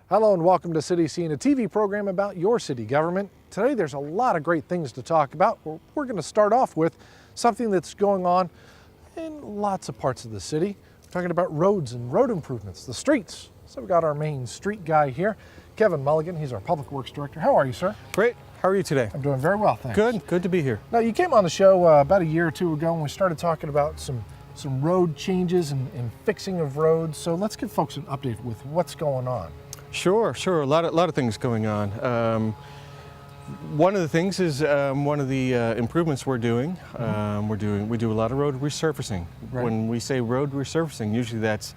Hello and welcome to City Scene, a TV program about your city government. Today there's a lot of great things to talk about. We're going to start off with something that's going on in lots of parts of the city. We're talking about roads and road improvements, the streets. So we've got our main street guy here, Kevin Mulligan. He's our Public Works Director. How are you, sir? Great. How are you today? I'm doing very well, thanks. Good to be here. Now, you came on the show about a year or two ago and we started talking about some road changes and fixing of roads. So let's give folks an update with what's going on. Sure. A lot of things going on. One of the things is one of the improvements we're doing. We do a lot of road resurfacing. Right. When we say road resurfacing, usually that's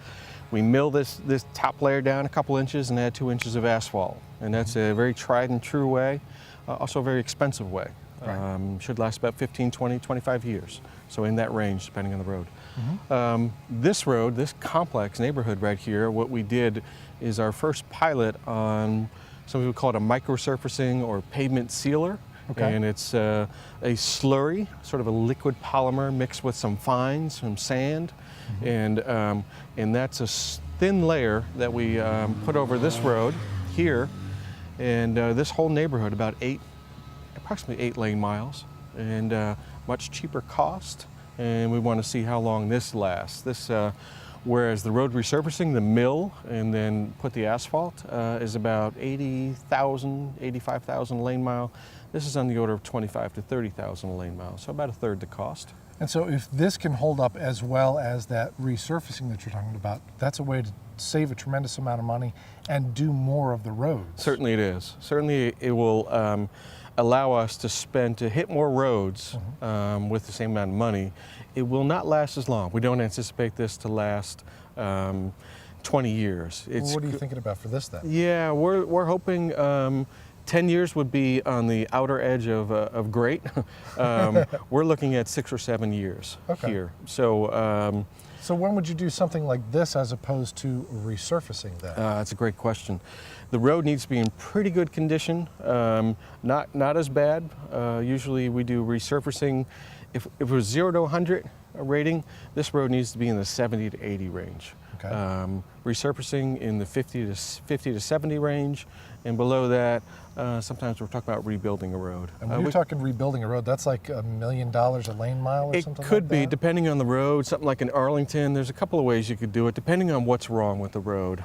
we mill this top layer down a couple inches and add 2 inches of asphalt, and that's a very tried and true way, also a very expensive way. Right. Should last about 15, 20, 25 years. So in that range, depending on the road. This road, this complex neighborhood right here, what we did is our first pilot on something we call it a microsurfacing or pavement sealer. Okay. And it's a slurry, sort of a liquid polymer mixed with some fines, some sand. And that's a thin layer that we put over this road here. And this whole neighborhood, about approximately 8 lane miles, and much cheaper cost. And we want to see how long this lasts. Whereas the road resurfacing, the mill, and then put the asphalt is about 80,000, 85,000 a lane mile. This is on the order of 25 to 30,000 a lane mile, so about a third the cost. And so if this can hold up as well as that resurfacing that you're talking about, that's a way to save a tremendous amount of money and do more of the roads. Certainly it is. Certainly it will allow us to hit more roads with the same amount of money. It will not last as long. We don't anticipate this to last 20 years. What are you thinking about for this then? Yeah, we're hoping 10 years would be on the outer edge of great. We're looking at 6 or 7 years here. So. So when would you do something like this as opposed to resurfacing that? That's a great question. The road needs to be in pretty good condition, not as bad. Usually we do resurfacing. If it was 0 to 100 rating, this road needs to be in the 70 to 80 range. Okay. Resurfacing in the 50 to 70 range, and below that, sometimes we're talking about rebuilding a road. And when you're talking rebuilding a road, that's like $1 million a lane mile or something like that? It could be, depending on the road. Something like in Arlington, there's a couple of ways you could do it, depending on what's wrong with the road.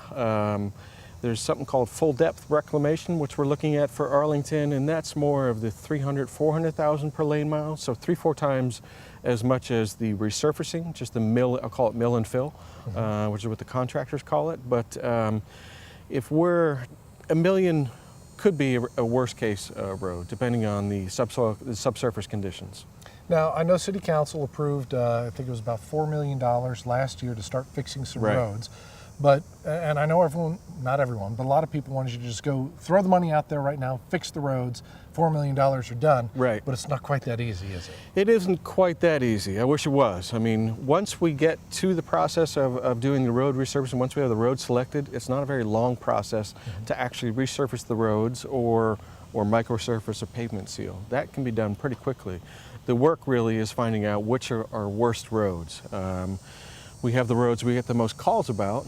There's something called full depth reclamation, which we're looking at for Arlington, and that's more of the 300, 400,000 per lane mile, so 3-4 times as much as the resurfacing, just the mill, I'll call it mill and fill, which is what the contractors call it. But if we're $1 million, could be a worst case road, depending on the subsurface conditions. Now, I know City Council approved, I think it was about $4 million last year to start fixing some roads. But, and I know not everyone, but a lot of people wanted you to just go throw the money out there right now, fix the roads, $4 million are done. Right. But it's not quite that easy, is it? It isn't quite that easy. I wish it was. I mean, once we get to the process of doing the road resurfacing, once we have the road selected, it's not a very long process to actually resurface the roads or microsurface or pavement seal. That can be done pretty quickly. The work really is finding out which are our worst roads. We have the roads we get the most calls about,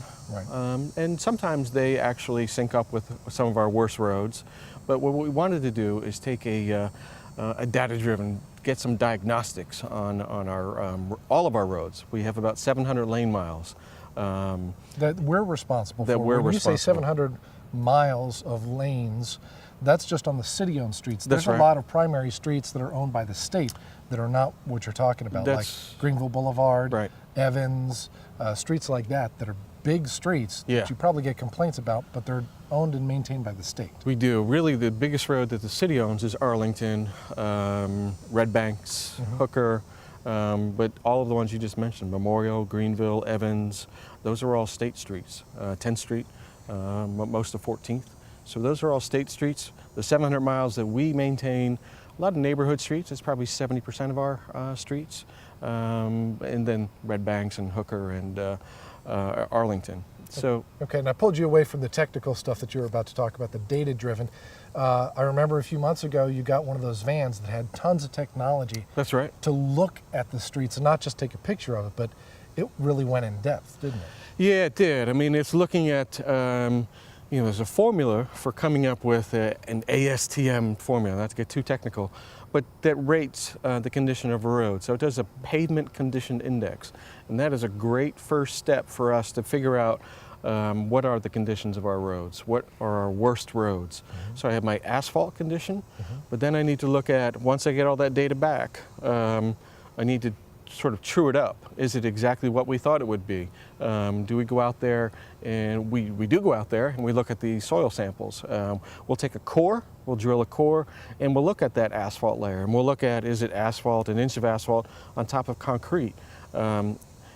and sometimes they actually sync up with some of our worst roads. But what we wanted to do is take a data-driven, get some diagnostics on our all of our roads. We have about 700 lane miles. That we're responsible for. When you say 700 miles of lanes, that's just on the city-owned streets. There's That's a lot of primary streets that are owned by the state that are not what you're talking about, like Greenville Boulevard, Evans, streets like that are big streets that you probably get complaints about, but they're owned and maintained by the state. We do. Really, the biggest road that the city owns is Arlington, Red Banks, Hooker, but all of the ones you just mentioned, Memorial, Greenville, Evans, those are all state streets. 10th Street, most of 14th. So those are all state streets. The 700 miles that we maintain, a lot of neighborhood streets, it's probably 70% of our streets, and then Red Banks and Hooker and Arlington. So okay, and I pulled you away from the technical stuff that you were about to talk about, the data-driven. I remember a few months ago you got one of those vans that had tons of technology. That's right. To look at the streets and not just take a picture of it, but it really went in depth, didn't it? Yeah, it did. I mean, it's looking at there's a formula for coming up with an ASTM formula, not to get too technical, but that rates the condition of a road. So it does a pavement condition index, and that is a great first step for us to figure out what are the conditions of our roads, what are our worst roads. So I have my asphalt condition, but then I need to look at, once I get all that data back, I need to sort of true it up. Is it exactly what we thought it would be? Do we go out there, and we do go out there and we look at the soil samples. We'll take a core, we'll drill a core, and we'll look at that asphalt layer, and we'll look at, is it asphalt, an inch of asphalt on top of concrete?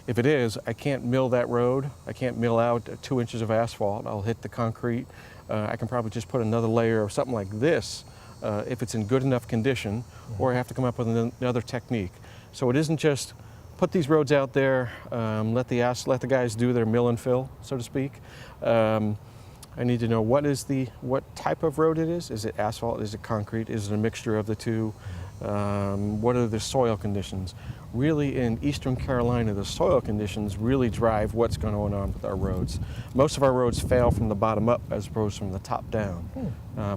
If it is, I can't mill that road. I can't mill out 2 inches of asphalt. I'll hit the concrete. I can probably just put another layer of something like this if it's in good enough condition, or I have to come up with another technique. So it isn't just put these roads out there, let the guys do their mill and fill, so to speak. I need to know what type of road it is. Is it asphalt? Is it concrete? Is it a mixture of the two? What are the soil conditions? Really, in Eastern Carolina, the soil conditions really drive what's going on with our roads. Most of our roads fail from the bottom up as opposed from the top down.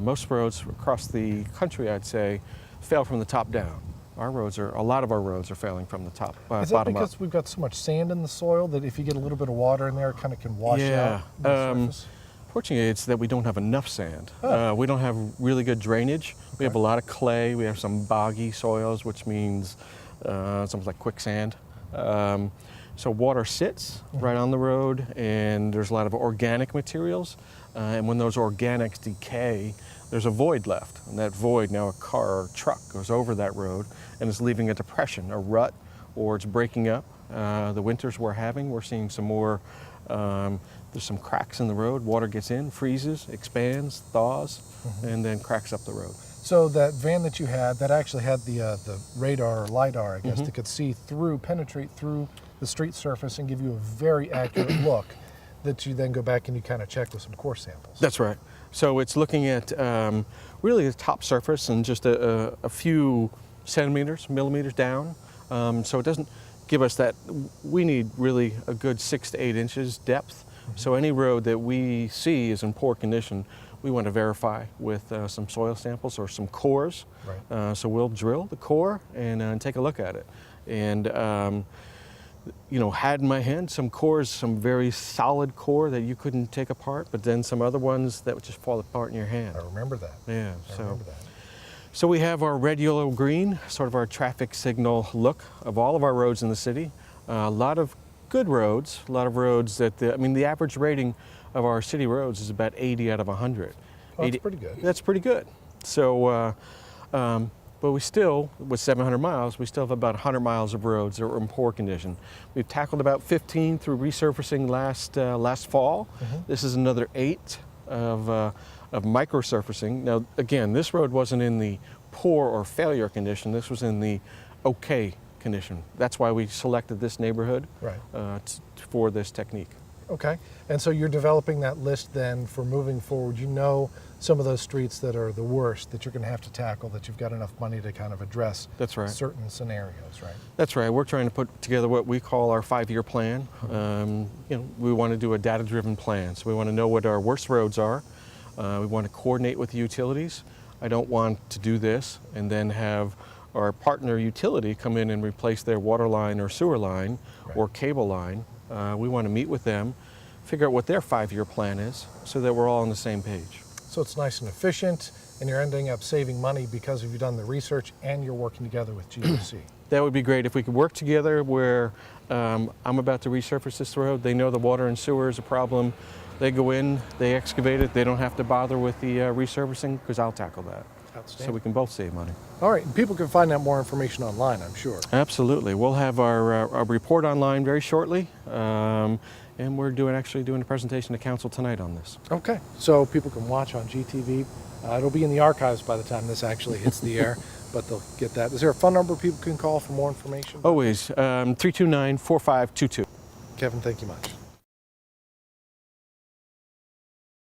Most roads across the country, I'd say, fail from the top down. A lot of our roads are failing from the top, bottom up. Is that because we've got so much sand in the soil that if you get a little bit of water in there, it kind of can wash out the surface? Fortunately, it's that we don't have enough sand. We don't have really good drainage. We have a lot of clay. We have some boggy soils, which means something like quicksand. So water sits right on the road, and there's a lot of organic materials. And when those organics decay, there's a void left. And that void, now a car or a truck goes over that road and is leaving a depression, a rut, or it's breaking up. The winters we're seeing some more, there's some cracks in the road. Water gets in, freezes, expands, thaws, and then cracks up the road. So that van that you had, that actually had the radar or LiDAR, I guess, that could penetrate through the street surface and give you a very accurate look that you then go back and you kind of check with some core samples. That's right. So it's looking at really the top surface and just a few millimeters down. So it doesn't give us that. We need really a good 6 to 8 inches depth. So any road that we see is in poor condition, we want to verify with some soil samples or some cores. Right. So we'll drill the core and take a look at it. And had in my hand some cores, some very solid core that you couldn't take apart, but then some other ones that would just fall apart in your hand. I remember that. Yeah. I remember that. So we have our red, yellow, green, sort of our traffic signal look of all of our roads in the city. A lot of good roads, a lot of roads that, the average rating of our city roads is about 80 out of 100. Oh, that's pretty good. That's pretty good. So, but we still, with 700 miles, we still have about 100 miles of roads that are in poor condition. We've tackled about 15 through resurfacing last fall. This is another 8 of microsurfacing. Now, again, this road wasn't in the poor or failure condition. This was in the okay condition. That's why we selected this neighborhood for this technique. Okay, and so you're developing that list then for moving forward. You know some of those streets that are the worst that you're going to have to tackle, that you've got enough money to kind of address. That's right. Certain scenarios, right? That's right. We're trying to put together what we call our 5-year plan. We want to do a data-driven plan. So we want to know what our worst roads are. We want to coordinate with the utilities. I don't want to do this and then have our partner utility come in and replace their water line or sewer line or cable line. We want to meet with them, figure out what their 5-year plan is so that we're all on the same page. So it's nice and efficient, and you're ending up saving money because you've done the research and you're working together with GOC. That would be great if we could work together where I'm about to resurface this road. They know the water and sewer is a problem. They go in, they excavate it. They don't have to bother with the resurfacing because I'll tackle that. So we can both save money. All right, and people can find out more information online, I'm sure. Absolutely. We'll have our report online very shortly, and we're actually doing a presentation to council tonight on this. Okay, so people can watch on GTV. It'll be in the archives by the time this actually hits the air, but they'll get that. Is there a phone number people can call for more information? Always, 329-4522. Kevin, thank you much.